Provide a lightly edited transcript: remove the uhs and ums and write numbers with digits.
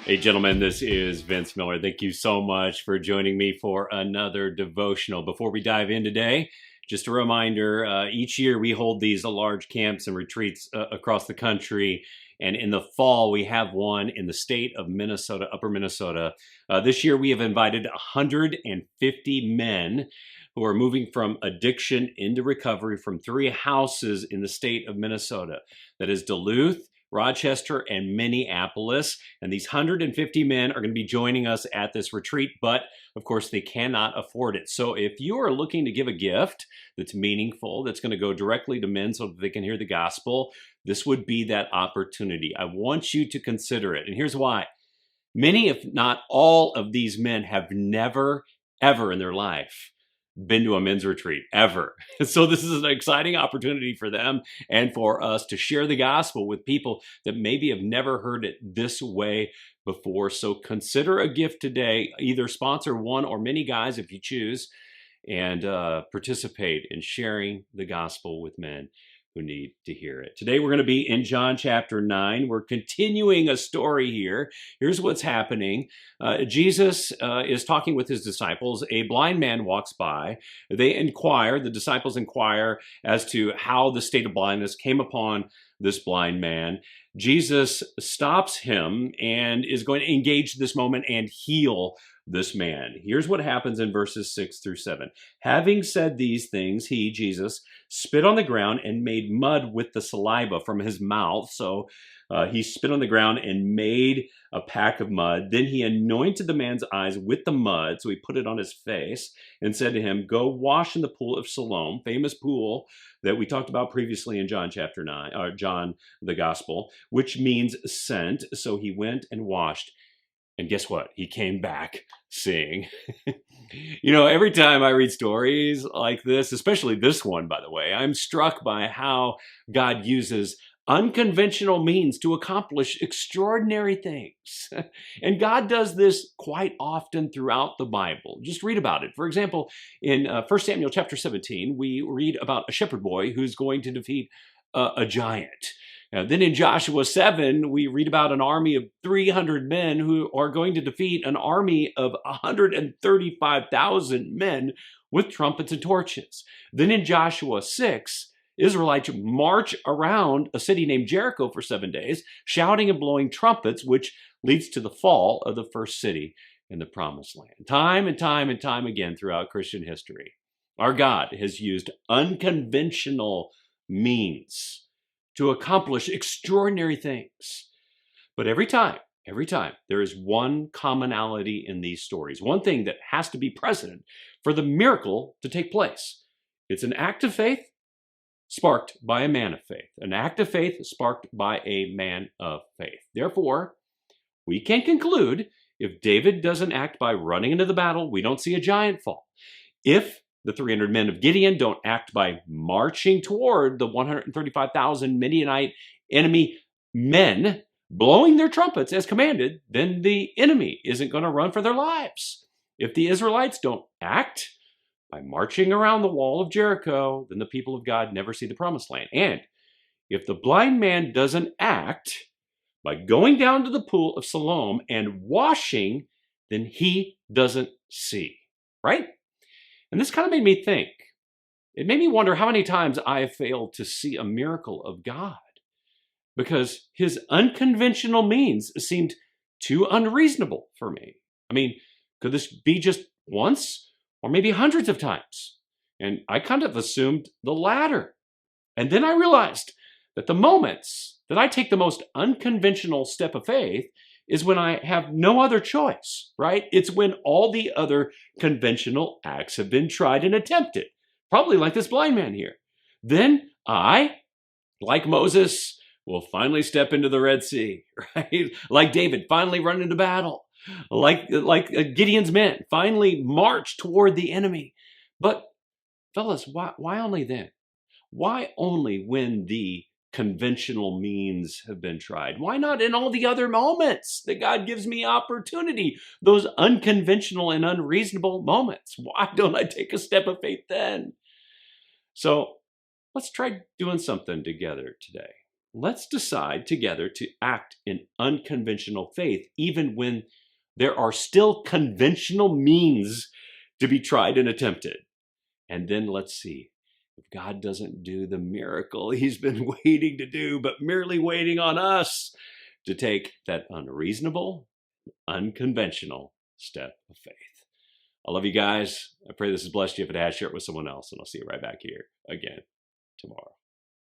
Hey, gentlemen, this is Vince Miller. Thank you so much for joining me for another devotional. Before we dive in today, just a reminder, each year we hold these large camps and retreats across the country. And in the fall, we have one in the state of Minnesota, Upper Minnesota. This year, we have invited 150 men who are moving from addiction into recovery from 3 houses in the state of Minnesota. That is Duluth, Rochester, and Minneapolis. And these 150 men are going to be joining us at this retreat, but of course they cannot afford it. So if you are looking to give a gift that's meaningful, that's going to go directly to men so that they can hear the gospel, this would be that opportunity. I want you to consider it. And here's why. Many, if not all of these men have never, ever in their life been to a men's retreat, ever. So this is an exciting opportunity for them and for us to share the gospel with people that maybe have never heard it this way before. So consider a gift today. Either sponsor one or many guys if you choose, and participate in sharing the gospel with men who need to hear it. Today we're going to be in John chapter 9. We're continuing a story here. Here's what's happening. Jesus is talking with his disciples. A blind man walks by. The disciples inquire as to how the state of blindness came upon this blind man. Jesus stops him and is going to engage this moment and heal this man. Here's what happens in verses 6 through 7. Having said these things, he, Jesus, spit on the ground and made mud with the saliva from his mouth. So he spit on the ground and made a pack of mud. Then he anointed the man's eyes with the mud. So he put it on his face and said to him, go wash in the pool of Siloam, famous pool that we talked about previously in John chapter 9, or John the Gospel, which means sent. So he went and washed. And guess what? He came back seeing. You know, every time I read stories like this, especially this one, by the way, I'm struck by how God uses unconventional means to accomplish extraordinary things. And God does this quite often throughout the Bible. Just read about it. For example, in 1 Samuel chapter 17, we read about a shepherd boy who's going to defeat a giant. Then in Joshua 7, we read about an army of 300 men who are going to defeat an army of 135,000 men with trumpets and torches. Then in Joshua 6, Israelites march around a city named Jericho for 7 days, shouting and blowing trumpets, which leads to the fall of the first city in the Promised Land. Time and time and time again throughout Christian history, our God has used unconventional means to accomplish extraordinary things. But every time, there is one commonality in these stories, one thing that has to be present for the miracle to take place. It's an act of faith sparked by a man of faith, an act of faith sparked by a man of faith. Therefore, we can conclude if David doesn't act by running into the battle, we don't see a giant fall. If the 300 men of Gideon don't act by marching toward the 135,000 Midianite enemy men, blowing their trumpets as commanded, then the enemy isn't going to run for their lives. If the Israelites don't act by marching around the wall of Jericho, then the people of God never see the Promised Land. And if the blind man doesn't act by going down to the pool of Siloam and washing, then he doesn't see, right? And this kind of made me think. It made me wonder how many times I have failed to see a miracle of God because his unconventional means seemed too unreasonable for me. I mean, could this be just once or maybe hundreds of times? And I kind of assumed the latter. And then I realized that the moments that I take the most unconventional step of faith is when I have no other choice, right? It's when all the other conventional acts have been tried and attempted, probably like this blind man here. Then I, like Moses, will finally step into the Red Sea, right? Like David, finally run into battle. Like Gideon's men, finally march toward the enemy. But fellas, why only then? Why only when the conventional means have been tried? Why not in all the other moments that God gives me opportunity? Those unconventional and unreasonable moments. Why don't I take a step of faith then? So let's try doing something together today. let's decide together to act in unconventional faith, even when there are still conventional means to be tried and attempted. And then let's see if God doesn't do the miracle he's been waiting to do, but merely waiting on us to take that unreasonable, unconventional step of faith. I love you guys. I pray this has blessed you. If it has, share it with someone else, and I'll see you right back here again tomorrow.